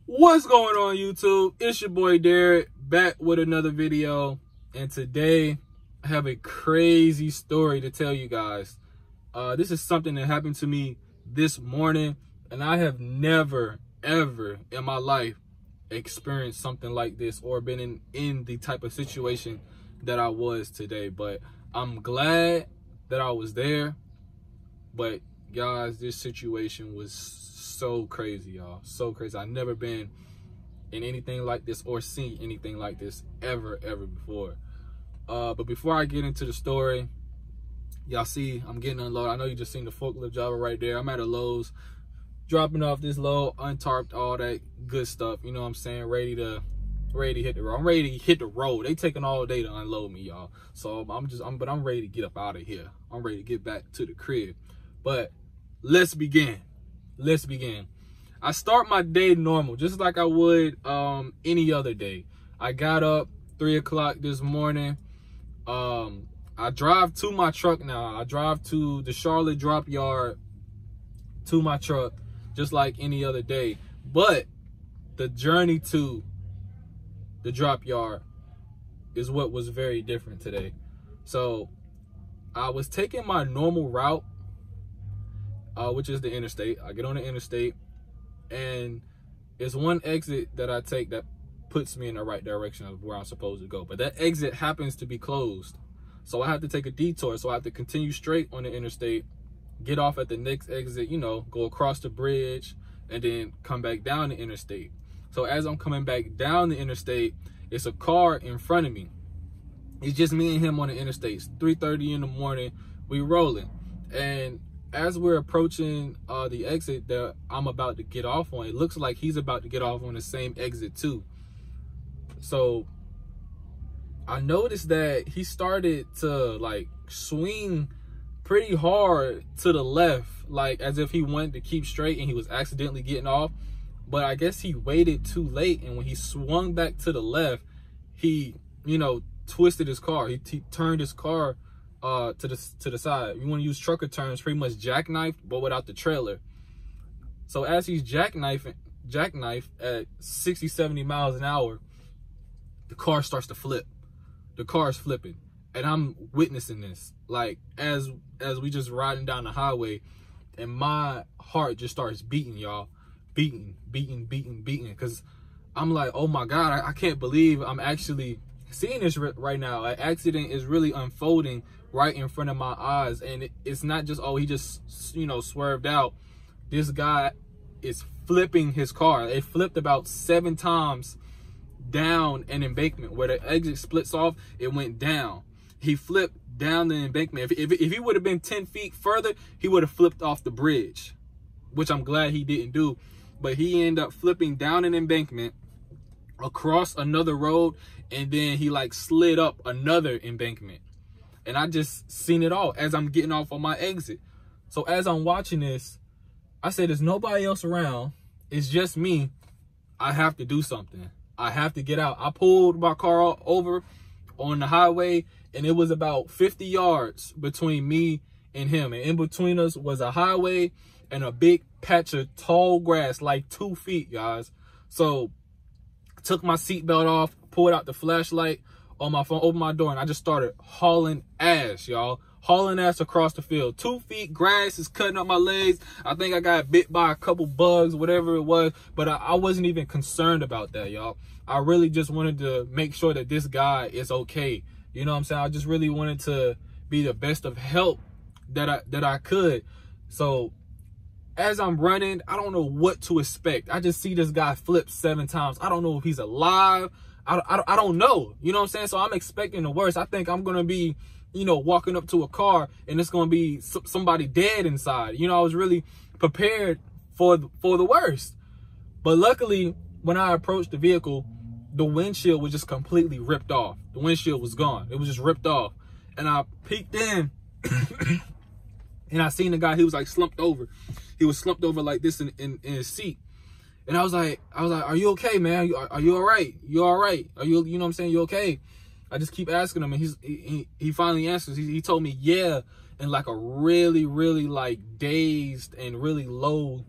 What's going on, YouTube? It's your boy Derek, back with another video, and today I have a crazy story to tell you guys. This is something that happened to me this morning, and I have never ever in my life experienced something like this or been in the type of situation that I was today. But I'm glad that I was there. But guys, this situation was so crazy, y'all. So crazy. I've never been in anything like this or seen anything like this ever before. But before I get into the story, y'all see I'm getting unloaded. I know you just seen the forklift driver right there. I'm at a Lowe's dropping off this load, untarped, all that good stuff. You know what I'm saying? Ready to hit the road. I'm ready to hit the road. They taking all day to unload me, y'all. So I'm ready to get up out of here. I'm ready to get back to the crib. But let's begin. I start my day normal, just like I would any other day. I got up 3 o'clock this morning. I drive to my truck now. I drive to the Charlotte drop yard to my truck, just like any other day. But the journey to the drop yard is what was very different today. So I was taking my normal route, which is the interstate. I get on the interstate, and it's one exit that I take that puts me in the right direction of where I'm supposed to go. But that exit happens to be closed. So I have to take a detour. So I have to continue straight on the interstate, get off at the next exit, you know, go across the bridge, and then come back down the interstate. So as I'm coming back down the interstate, it's a car in front of me. It's just me and him on the interstate. It's 3:30 in the morning. We rolling. And as we're approaching the exit that I'm about to get off on, it looks like he's about to get off on the same exit too. So I noticed that he started to like swing pretty hard to the left, like as if he wanted to keep straight and he was accidentally getting off. But I guess he waited too late, and when he swung back to the left, he, you know, twisted his car. He turned his car to the side. You want to use trucker terms, pretty much jackknifed, but without the trailer. So as he's jackknife at 60-70 miles an hour, the car starts to flip. The car is flipping, and I'm witnessing this, like as we just riding down the highway, and my heart just starts beating, y'all. Beating, because I'm like, oh my God, I can't believe I'm actually seeing this right now. An accident is really unfolding right in front of my eyes. And it's not just, oh, he just, you know, swerved out. This guy is flipping his car. It flipped about 7 times down an embankment. Where the exit splits off, it went down. He flipped down the embankment. If he would have been 10 feet further, he would have flipped off the bridge, which I'm glad he didn't do. But he ended up flipping down an embankment, across another road, and then he like slid up another embankment. And I just seen it all as I'm getting off on my exit. So as I'm watching this, I said, there's nobody else around. It's just me. I have to do something. I have to get out. I pulled my car over on the highway, and it was about 50 yards between me and him. And in between us was a highway and a big patch of tall grass, like 2 feet, guys. So took my seatbelt off, pulled out the flashlight on my phone, opened my door, and I just started hauling ass, y'all. Hauling ass across the field. 2 feet, grass is cutting up my legs. I think I got bit by a couple bugs, whatever it was, but I wasn't even concerned about that, y'all. I really just wanted to make sure that this guy is okay. You know what I'm saying? I just really wanted to be the best of help that I could. So as I'm running, I don't know what to expect. I just see this guy flip 7 times. I don't know if he's alive. I don't know. You know what I'm saying? So I'm expecting the worst. I think I'm going to be, you know, walking up to a car and it's going to be somebody dead inside. You know, I was really prepared for the worst. But luckily, when I approached the vehicle, the windshield was just completely ripped off. The windshield was gone. It was just ripped off. And I peeked in and I seen the guy. He was like slumped over. He was slumped over like this in his seat. And I was like, are you okay, man? Are you all right? You all right? Are you know what I'm saying? You okay? I just keep asking him, and he finally answers. He told me, yeah, in like a really like dazed and really low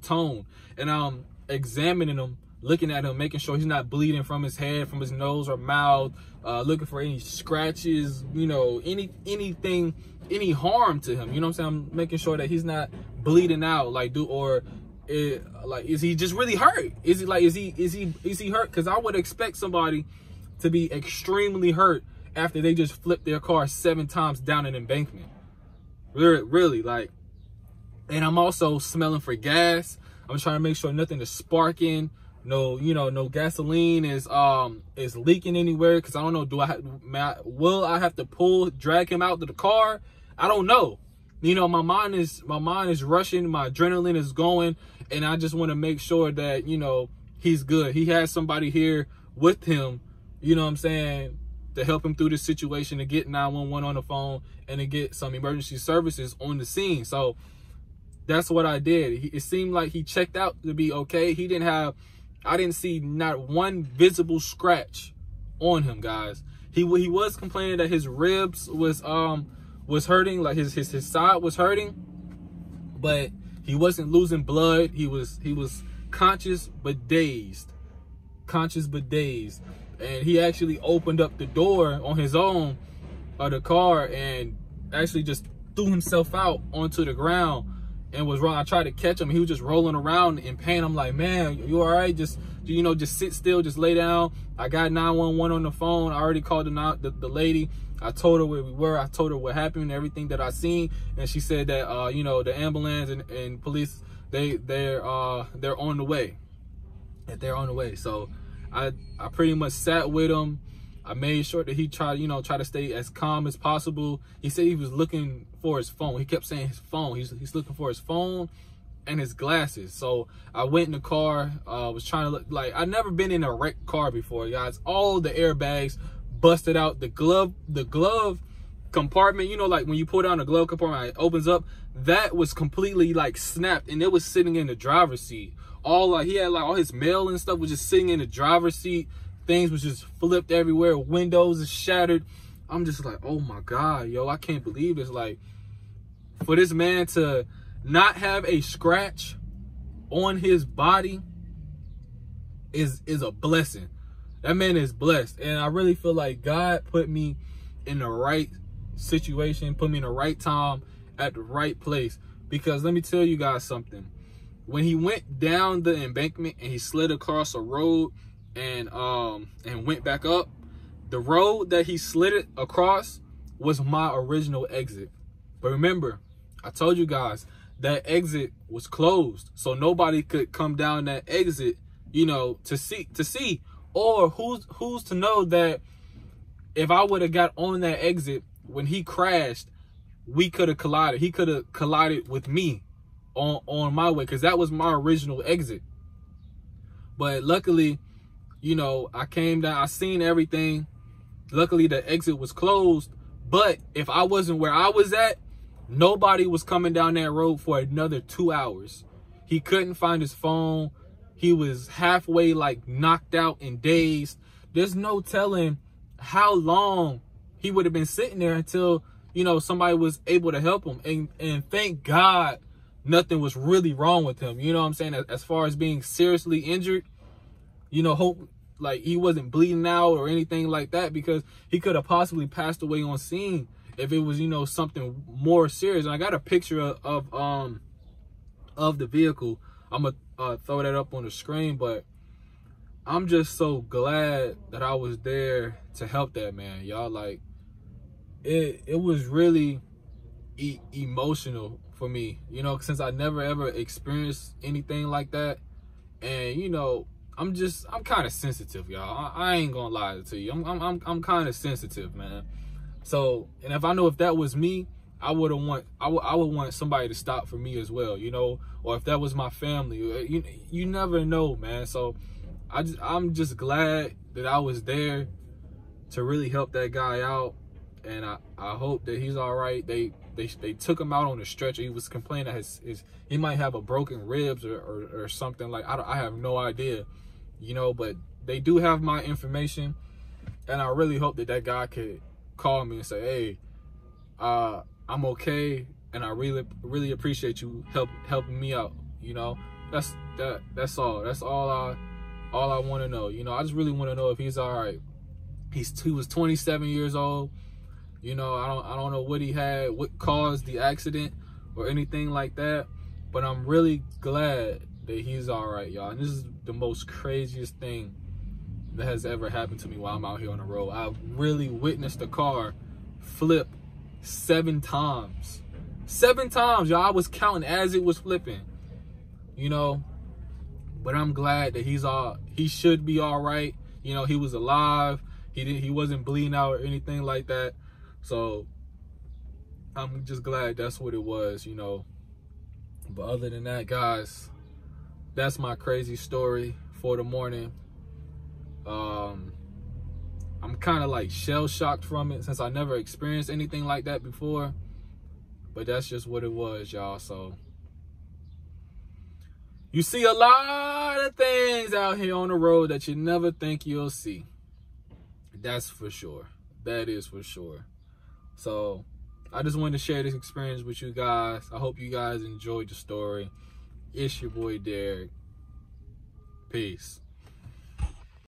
tone. And I'm examining him looking at him, making sure he's not bleeding from his head, from his nose or mouth, looking for any scratches, you know, anything, any harm to him. You know what I'm saying? I'm making sure that he's not bleeding out, like, is he just really hurt? Is he hurt? Because I would expect somebody to be extremely hurt after they just flipped their car 7 times down an embankment. Really, like, and I'm also smelling for gas. I'm trying to make sure nothing is sparking. No, you know, no gasoline is leaking anywhere. Because I don't know, will I have to drag him out to the car? I don't know. You know, my mind is rushing, my adrenaline is going, and I just want to make sure that, you know, he's good. He has somebody here with him, you know what I'm saying, to help him through this situation, to get 911 on the phone and to get some emergency services on the scene. So that's what I did. It seemed like he checked out to be okay. I didn't see not one visible scratch on him, guys. He was complaining that his ribs was hurting, like his side was hurting, but he wasn't losing blood. He was conscious but dazed. And he actually opened up the door on his own of the car and actually just threw himself out onto the ground and was wrong. I tried to catch him. He was just rolling around in pain. I'm like, man, you all right? Just, you know, just sit still, just lay down. I got 911 on the phone. I already called the lady. I told her where we were. I told her what happened and everything that I seen. And she said that, you know, the ambulance and police, they're on the way. They're on the way. So I pretty much sat with him. I made sure that he try to stay as calm as possible. He said he was looking for his phone. He kept saying his phone. He's looking for his phone and his glasses. So I went in the car, was trying to look, like, I've never been in a wrecked car before, guys. All the airbags busted out. The glove compartment, you know, like when you pull down the glove compartment, it opens up. That was completely like snapped, and it was sitting in the driver's seat. He had like all his mail and stuff was just sitting in the driver's seat. Things was just flipped everywhere. Windows is shattered. I'm just like, oh my God, yo, I can't believe this. Like, for this man to not have a scratch on his body is a blessing. That man is blessed. And I really feel like God put me in the right situation, put me in the right time at the right place. Because let me tell you guys something. When he went down the embankment and he slid across a road and went back up, the road that he slid it across was my original exit. But remember, I told you guys that exit was closed, so nobody could come down that exit, you know, to see. Or who's to know that if I would have got on that exit when he crashed, we could have collided. He could have collided with me on my way, because that was my original exit. But luckily, you know, I came down, I seen everything. Luckily, the exit was closed. But if I wasn't where I was at, nobody was coming down that road for another 2 hours. He couldn't find his phone. He was halfway like knocked out and dazed. There's no telling how long he would have been sitting there until, you know, somebody was able to help him. And thank God nothing was really wrong with him. You know what I'm saying? As far as being seriously injured, you know, hope like he wasn't bleeding out or anything like that, because he could have possibly passed away on scene if it was, you know, something more serious. And I got a picture of the vehicle. I'm gonna throw that up on the screen, but I'm just so glad that I was there to help that man, y'all. Like, it was really emotional for me, you know, since I never ever experienced anything like that. And, you know, I'm kind of sensitive, y'all. I ain't gonna lie to you. I'm kind of sensitive, man. So, and if I know if that was me, I would want somebody to stop for me as well, you know, or if that was my family, you never know, man. So I'm just glad that I was there to really help that guy out. And I hope that he's all right. They took him out on a stretcher. He was complaining that he might have a broken ribs or something. Like, I have no idea, you know, but they do have my information. And I really hope that guy could call me and say, hey, I'm okay, and I really appreciate you helping me out. You know, that's all all I want to know. You know, I just really want to know if he's all right. He was 27 years old. You know, I don't know what he had, what caused the accident or anything like that, but I'm really glad that he's all right, y'all. And this is the most craziest thing that has ever happened to me while I'm out here on the road. I've really witnessed a car flip 7 times. 7 times, y'all. I was counting as it was flipping, you know. But I'm glad that he should be all right. You know, he was alive. He wasn't bleeding out or anything like that. So I'm just glad that's what it was, you know. But other than that, guys, that's my crazy story for the morning. I'm kind of like shell shocked from it since I never experienced anything like that before. But that's just what it was, y'all. So you see a lot of things out here on the road that you never think you'll see. That's for sure. That is for sure. So I just wanted to share this experience with you guys. I hope you guys enjoyed the story. It's your boy Derek. Peace.